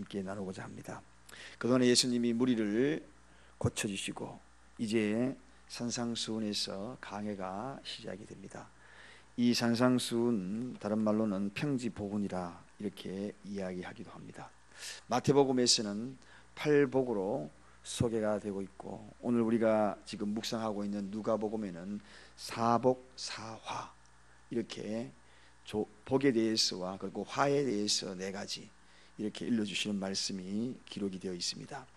함께 나누고자 합니다. 그동안에 예수님이 무리를 고쳐주시고 이제 산상수훈에서 강해가 시작이 됩니다. 이 산상수훈 다른 말로는 평지복음이라 이렇게 이야기하기도 합니다. 마태복음에서는 8복으로 소개가 되고 있고 오늘 우리가 지금 묵상하고 있는 누가복음에는 4복 4화 이렇게 복에 대해서와 그리고 화에 대해서 4가지 이렇게 일러주시는 말씀이 기록이 되어 있습니다.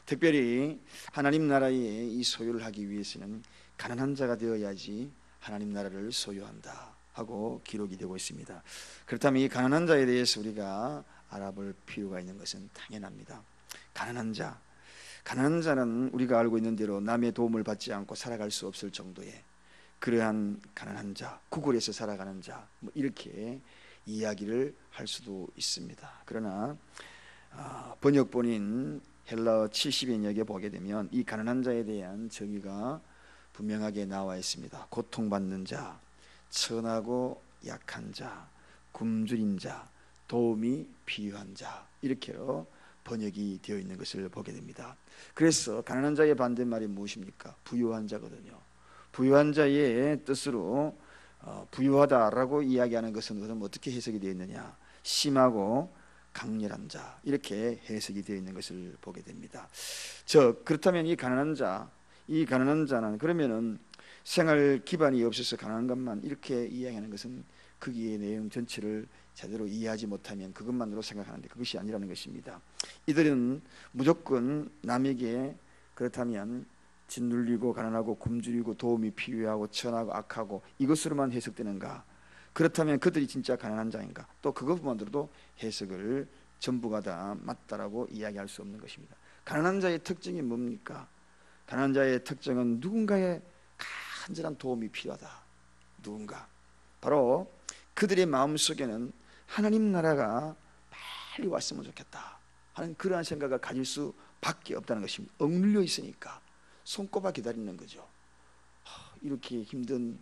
특별히 하나님 나라에 이 소유를 하기 위해서는 가난한 자가 되어야지 하나님 나라를 소유한다 하고 기록이 되고 있습니다. 그렇다면 이 가난한 자에 대해서 우리가 알아볼 필요가 있는 것은 당연합니다. 가난한 자는 우리가 알고 있는 대로 남의 도움을 받지 않고 살아갈 수 없을 정도의 그러한 가난한 자, 구걸에서 살아가는 자, 이렇게 이야기를 할 수도 있습니다. 그러나 번역본인 헬라어 70인역에 보게 되면 이 가난한 자에 대한 정의가 분명하게 나와 있습니다. 고통받는 자, 천하고 약한 자, 굶주린 자, 도움이 필요한 자 이렇게로 번역이 되어 있는 것을 보게 됩니다. 그래서 가난한 자의 반대말이 무엇입니까? 부유한 자거든요. 부유한 자의 뜻으로 부유하다라고 이야기하는 것은 그럼 어떻게 해석이 되어 있느냐? 심하고 강렬한 자 이렇게 해석이 되어 있는 것을 보게 됩니다. 그렇다면 이 가난한 자는 그러면은 생활 기반이 없어서 가난한 것만 이렇게 이야기하는 것은 거기에 내용 전체를 제대로 이해하지 못하면 그것만으로 생각하는데 그것이 아니라는 것입니다. 이들은 무조건 남에게 그렇다면 짓눌리고 가난하고 굶주리고 도움이 필요하고 천하고 악하고 이것으로만 해석되는가? 그렇다면 그들이 진짜 가난한 자인가? 또 그것만으로도 해석을 전부가 다 맞다라고 이야기할 수 없는 것입니다. 가난한 자의 특징이 뭡니까? 가난한 자의 특징은 누군가의 간절한 도움이 필요하다. 누군가 바로 그들의 마음속에는 하나님 나라가 빨리 왔으면 좋겠다 하는 그러한 생각을 가질 수밖에 없다는 것입니다. 억눌려 있으니까 손꼽아 기다리는 거죠. 이렇게 힘든,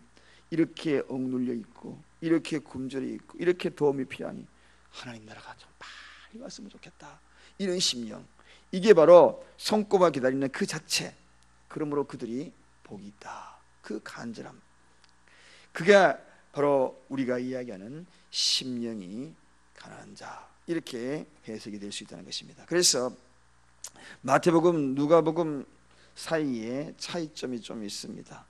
이렇게 억눌려 있고 이렇게 굶주려 있고 이렇게 도움이 필요하니 하나님 나라가 좀 빨리 왔으면 좋겠다 이런 심령, 이게 바로 손꼽아 기다리는 그 자체. 그러므로 그들이 복이 있다. 그 간절함, 그게 바로 우리가 이야기하는 심령이 가난한 자 이렇게 해석이 될 수 있다는 것입니다. 그래서 마태복음, 누가복음 사이에 차이점이 좀 있습니다.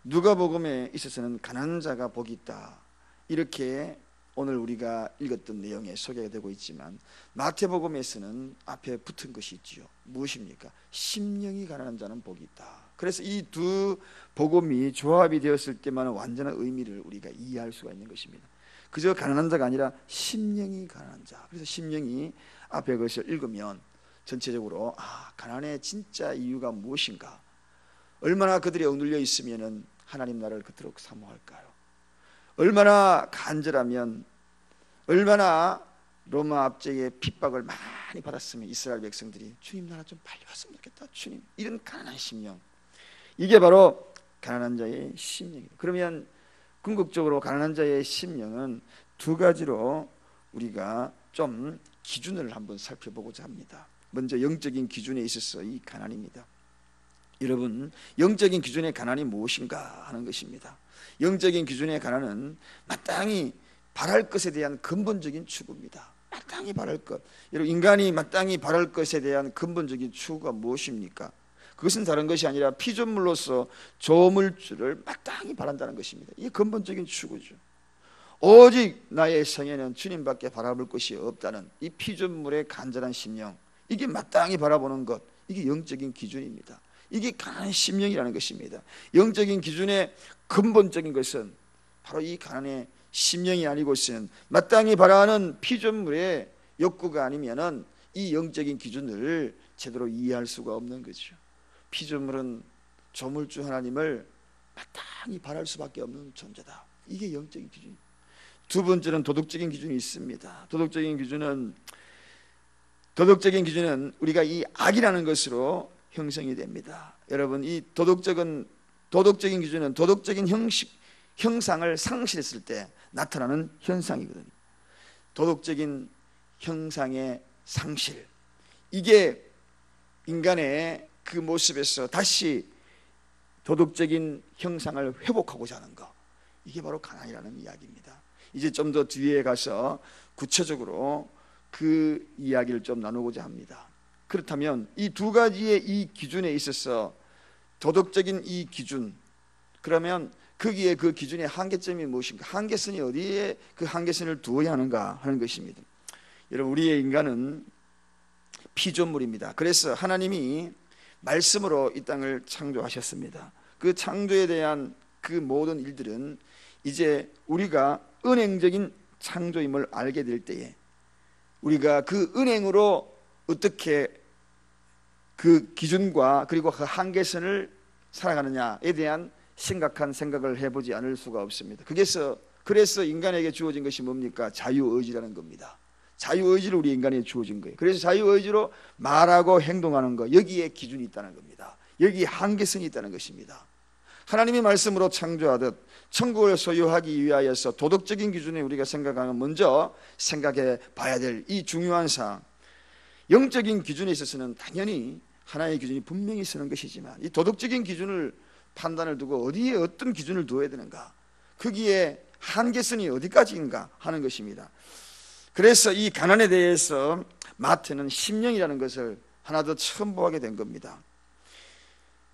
누가복음에 있어서는 가난한 자가 복이 있다 이렇게 오늘 우리가 읽었던 내용에 소개가 되고 있지만 마태복음에서는 앞에 붙은 것이 있지요. 무엇입니까? 심령이 가난한 자는 복이 있다. 그래서 이 두 복음이 조합이 되었을 때만 완전한 의미를 우리가 이해할 수가 있는 것입니다. 그저 가난한 자가 아니라 심령이 가난한 자. 그래서 심령이 앞에 것을 읽으면 전체적으로 가난의 진짜 이유가 무엇인가? 얼마나 그들이 억눌려 있으면 하나님 나라를 그토록 사모할까요? 얼마나 간절하면, 얼마나 로마 압제의 핍박을 많이 받았으면 이스라엘 백성들이 주님 나라 좀 빨리 왔으면 좋겠다 주님, 이런 가난한 심령, 이게 바로 가난한 자의 심령입니다. 그러면 궁극적으로 가난한 자의 심령은 2가지로 우리가 좀 기준을 한번 살펴보고자 합니다. 먼저 영적인 기준에 있어서 이 가난입니다. 여러분, 영적인 기준의 가난이 무엇인가 하는 것입니다. 영적인 기준의 가난은 마땅히 바랄 것에 대한 근본적인 추구입니다. 마땅히 바랄 것, 여러분, 인간이 마땅히 바랄 것에 대한 근본적인 추구가 무엇입니까? 그것은 다른 것이 아니라 피조물로서 조물주를 마땅히 바란다는 것입니다. 이게 근본적인 추구죠. 오직 나의 생애는 주님밖에 바라볼 것이 없다는 이 피조물의 간절한 심령, 이게 마땅히 바라보는 것, 이게 영적인 기준입니다. 이게 가난의 심령이라는 것입니다. 영적인 기준의 근본적인 것은 바로 이 가난의 심령이 아니고서는 마땅히 바라는 피조물의 욕구가 아니면은 이 영적인 기준을 제대로 이해할 수가 없는 거죠. 피조물은 조물주 하나님을 마땅히 바랄 수밖에 없는 존재다. 이게 영적인 기준입니다. 2번째는 도덕적인 기준이 있습니다. 도덕적인 기준은 우리가 이 악이라는 것으로 형성이 됩니다. 여러분, 이 도덕적인 기준은 도덕적인 형상을 상실했을 때 나타나는 현상이거든요. 도덕적인 형상의 상실, 이게 인간의 그 모습에서 다시 도덕적인 형상을 회복하고자 하는 것, 이게 바로 가난이라는 이야기입니다. 이제 좀 더 뒤에 가서 구체적으로 그 이야기를 좀 나누고자 합니다. 그렇다면 이 두 가지의 이 기준에 있어서 도덕적인 이 기준, 그러면 거기에 그 기준의 한계점이 무엇인가, 한계선이 어디에 그 한계선을 두어야 하는가 하는 것입니다. 여러분, 우리의 인간은 피조물입니다. 그래서 하나님이 말씀으로 이 땅을 창조하셨습니다. 그 창조에 대한 그 모든 일들은 이제 우리가 은행적인 창조임을 알게 될 때에 우리가 그 은행으로 어떻게 그 기준과 그리고 그 한계선을 살아가느냐에 대한 심각한 생각을 해보지 않을 수가 없습니다. 그래서 인간에게 주어진 것이 뭡니까? 자유의지라는 겁니다. 자유의지를 우리 인간에게 주어진 거예요. 그래서 자유의지로 말하고 행동하는 것, 여기에 기준이 있다는 겁니다. 여기에 한계선이 있다는 것입니다. 하나님의 말씀으로 창조하듯 천국을 소유하기 위하여서 도덕적인 기준에 우리가 생각하면 먼저 생각해 봐야 될 이 중요한 사항, 영적인 기준에 있어서는 당연히 하나의 기준이 분명히 서는 것이지만 이 도덕적인 기준을 판단을 두고 어디에 어떤 기준을 두어야 되는가, 거기에 한계선이 어디까지인가 하는 것입니다. 그래서 이 가난에 대해서 마태는 심령이라는 것을 하나 더 첨부하게 된 겁니다.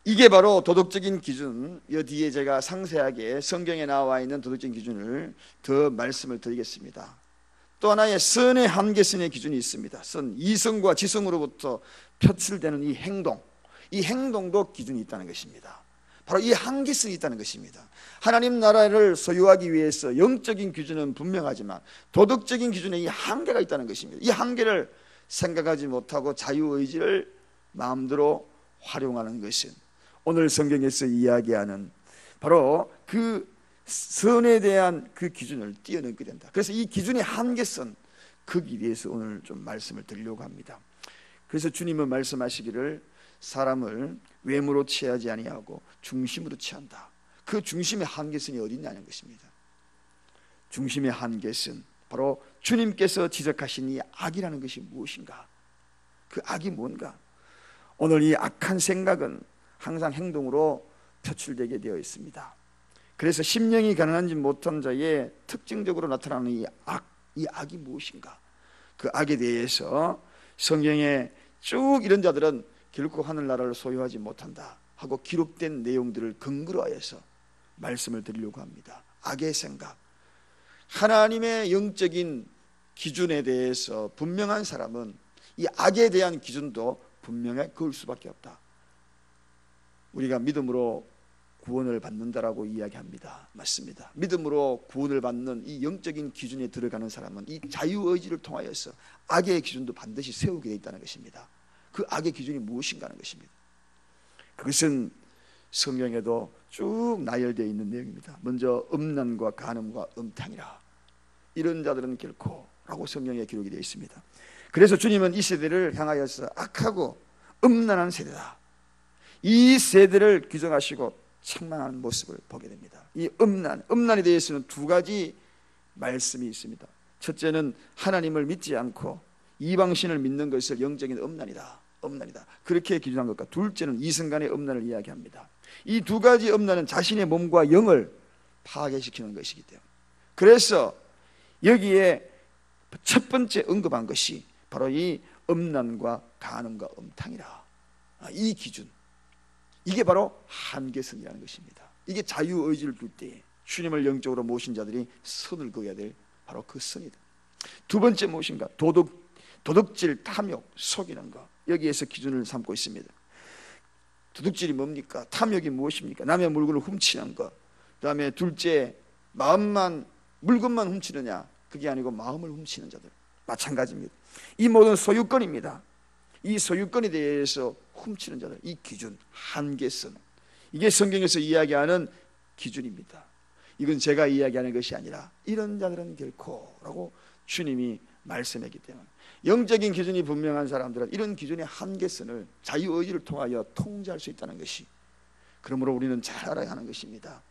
이게 바로 도덕적인 기준, 이 뒤에 제가 상세하게 성경에 나와 있는 도덕적인 기준을 더 말씀을 드리겠습니다. 또 하나의 선의 한계선의 기준이 있습니다. 선, 이성과 지성으로부터 표출되는 이 행동도 기준이 있다는 것입니다. 바로 이 한계선이 있다는 것입니다. 하나님 나라를 소유하기 위해서 영적인 기준은 분명하지만 도덕적인 기준에 이 한계가 있다는 것입니다. 이 한계를 생각하지 못하고 자유의지를 마음대로 활용하는 것은 오늘 성경에서 이야기하는 바로 그 선에 대한 그 기준을 뛰어넘게 된다. 그래서 이 기준의 한계선, 거기에 대해서 오늘 좀 말씀을 드리려고 합니다. 그래서 주님은 말씀하시기를 사람을 외모로 취하지 아니하고 중심으로 취한다. 그 중심의 한계선이 어디 있냐는 것입니다. 중심의 한계선, 바로 주님께서 지적하신 이 악이라는 것이 무엇인가? 그 악이 뭔가? 오늘 이 악한 생각은 항상 행동으로 표출되게 되어 있습니다. 그래서 심령이 가난하지 못한 자의 특징적으로 나타나는 이 악이 무엇인가? 그 악에 대해서 성경에 쭉 이런 자들은 결코 하늘나라를 소유하지 못한다 하고 기록된 내용들을 근거로 하여서 말씀을 드리려고 합니다. 악의 생각, 하나님의 영적인 기준에 대해서 분명한 사람은 이 악에 대한 기준도 분명해 그을 수밖에 없다. 우리가 믿음으로 구원을 받는다라고 이야기합니다. 맞습니다. 믿음으로 구원을 받는 이 영적인 기준에 들어가는 사람은 이 자유의지를 통하여서 악의 기준도 반드시 세우게 되어 있다는 것입니다. 그 악의 기준이 무엇인가 하는 것입니다. 그것은 성경에도 쭉 나열되어 있는 내용입니다. 먼저 음란과 간음과 음탕이라, 이런 자들은 결코 라고 성경에 기록이 되어 있습니다. 그래서 주님은 이 세대를 향하여서 악하고 음란한 세대다, 이 세대를 규정하시고 책망하는 모습을 보게 됩니다. 이 음란에 대해서는 두 가지 말씀이 있습니다. 첫째는 하나님을 믿지 않고 이방신을 믿는 것을 영적인 음란이다, 그렇게 기준한 것과, 둘째는 이성간의 음란을 이야기합니다. 이 두 가지 음란은 자신의 몸과 영을 파괴시키는 것이기 때문에, 그래서 여기에 첫 번째 언급한 것이 바로 이 음란과 간음과 음탕이라, 이 기준, 이게 바로 한계선이라는 것입니다. 이게 자유의지를 둘 때에 주님을 영적으로 모신 자들이 선을 그어야 될 바로 그 선이다. 두 번째 무엇인가? 도둑질, 탐욕, 속이는 것, 여기에서 기준을 삼고 있습니다. 도둑질이 뭡니까? 탐욕이 무엇입니까? 남의 물건을 훔치는 것. 그 다음에 둘째, 물건만 훔치느냐? 그게 아니고 마음을 훔치는 자들, 마찬가지입니다. 이 모든 소유권입니다. 이 소유권에 대해서 훔치는 자들, 이 기준, 한계선, 이게 성경에서 이야기하는 기준입니다. 이건 제가 이야기하는 것이 아니라 이런 자들은 결코라고 주님이 말씀했기 때문에, 영적인 기준이 분명한 사람들은 이런 기준의 한계선을 자유의지를 통하여 통제할 수 있다는 것이, 그러므로 우리는 잘 알아야 하는 것입니다.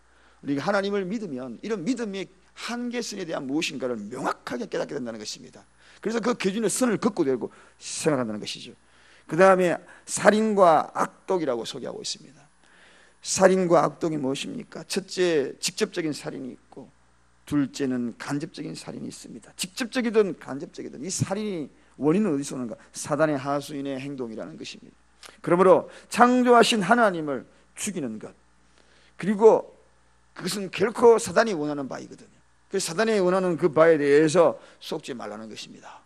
우리가 하나님을 믿으면 이런 믿음의 한계선에 대한 무엇인가를 명확하게 깨닫게 된다는 것입니다. 그래서 그 기준의 선을 긋고 되고 생각한다는 것이죠. 그 다음에 살인과 악독이라고 소개하고 있습니다. 살인과 악독이 무엇입니까? 첫째, 직접적인 살인이 있고, 둘째는 간접적인 살인이 있습니다. 직접적이든 간접적이든 이 살인이 원인은 어디서 오는가? 사단의 하수인의 행동이라는 것입니다. 그러므로 창조하신 하나님을 죽이는 것, 그리고 그것은 결코 사단이 원하는 바이거든요. 그래서 사단이 원하는 그 바에 대해서 속지 말라는 것입니다.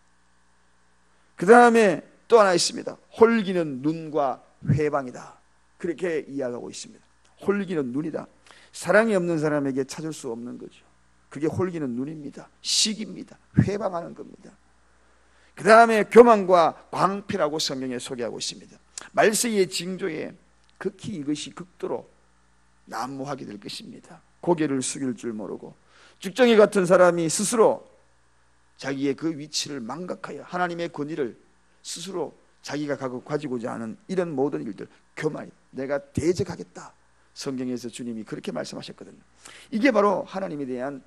그 다음에 또 하나 있습니다. 홀기는 눈과 회방이다, 그렇게 이야기하고 있습니다. 홀기는 눈이다. 사랑이 없는 사람에게 찾을 수 없는 거죠. 그게 홀기는 눈입니다. 시기입니다. 회방하는 겁니다. 그 다음에 교만과 광패라고 성경에 소개하고 있습니다. 말세의 징조에 극히 이것이 극도로 난무하게 될 것입니다. 고개를 숙일 줄 모르고 죽정이 같은 사람이 스스로 자기의 그 위치를 망각하여 하나님의 권위를 스스로 자기가 가지고자 하는 이런 모든 일들, 교만이, 내가 대적하겠다. 성경에서 주님이 그렇게 말씀하셨거든요. 이게 바로 하나님에 대한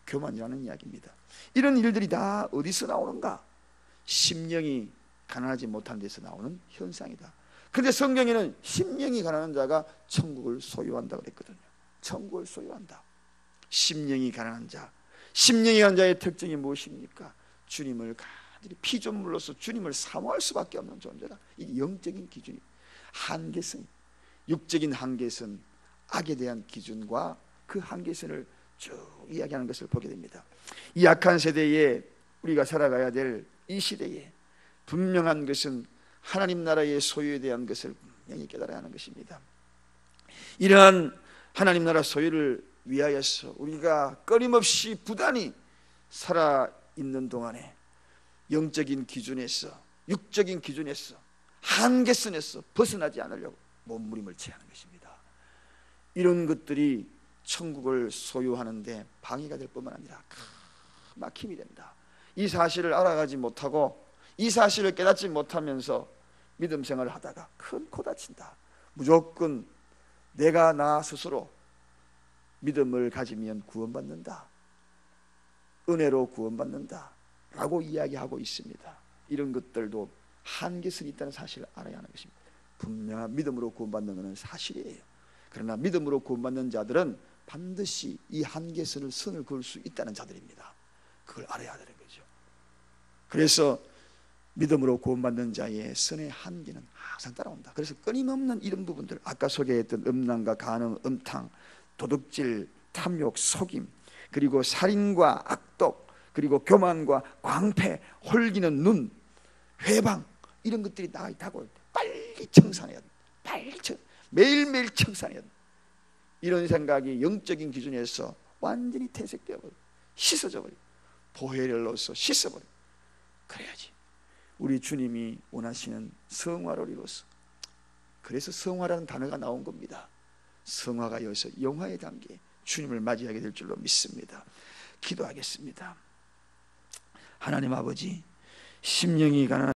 교만이라는 이야기입니다. 이런 일들이 다 어디서 나오는가? 심령이 가난하지 못한 데서 나오는 현상이다. 그런데 성경에는 심령이 가난한 자가 천국을 소유한다고 그랬거든요. 천국을 소유한다. 심령이 가난한 자, 심령이 가난한 자의 특징이 무엇입니까? 주님을 간절히 피조물로서 주님을 사모할 수밖에 없는 존재다. 이게 영적인 기준이, 한계선, 육적인 한계선, 악에 대한 기준과 그 한계선을 쭉 이야기하는 것을 보게 됩니다. 이 악한 세대에 우리가 살아가야 될 이 시대에 분명한 것은 하나님 나라의 소유에 대한 것을 분명히 깨달아야 하는 것입니다. 이러한 하나님 나라 소유를 위하여서 우리가 끊임없이 부단히 살아있는 동안에 영적인 기준에서, 육적인 기준에서, 한계선에서 벗어나지 않으려고 몸부림을 쳐야 하는 것입니다. 이런 것들이 천국을 소유하는데 방해가 될 뿐만 아니라 막힘이 된다. 이 사실을 알아가지 못하고 이 사실을 깨닫지 못하면서 믿음 생활을 하다가 큰 코 다친다. 무조건 내가 나 스스로 믿음을 가지면 구원받는다, 은혜로 구원받는다 라고 이야기하고 있습니다. 이런 것들도 한계선이 있다는 사실을 알아야 하는 것입니다. 분명한 믿음으로 구원받는 것은 사실이에요. 그러나 믿음으로 구원받는 자들은 반드시 이 한계선을 선을 그을 수 있다는 자들입니다. 그걸 알아야 되는 거죠. 그래서 믿음으로 구원받는 자의 선의 한계는 항상 따라온다. 그래서 끊임없는 이런 부분들, 아까 소개했던 음란과 간음, 음탕, 도둑질, 탐욕, 속임, 그리고 살인과 악독, 그리고 교만과 광패, 홀기는 눈, 회방, 이런 것들이 나가 있다고 빨리 청산해야 돼. 매일매일 청산해야 돼. 이런 생각이 영적인 기준에서 완전히 퇴색되어 버려, 씻어져 버려, 보혈을 넣어서 씻어버려. 그래야지 우리 주님이 원하시는 성화를 이루어서, 그래서 성화라는 단어가 나온 겁니다. 성화가 여기서 영화의 단계, 주님을 맞이하게 될 줄로 믿습니다. 기도하겠습니다. 하나님 아버지, 심령이 가난한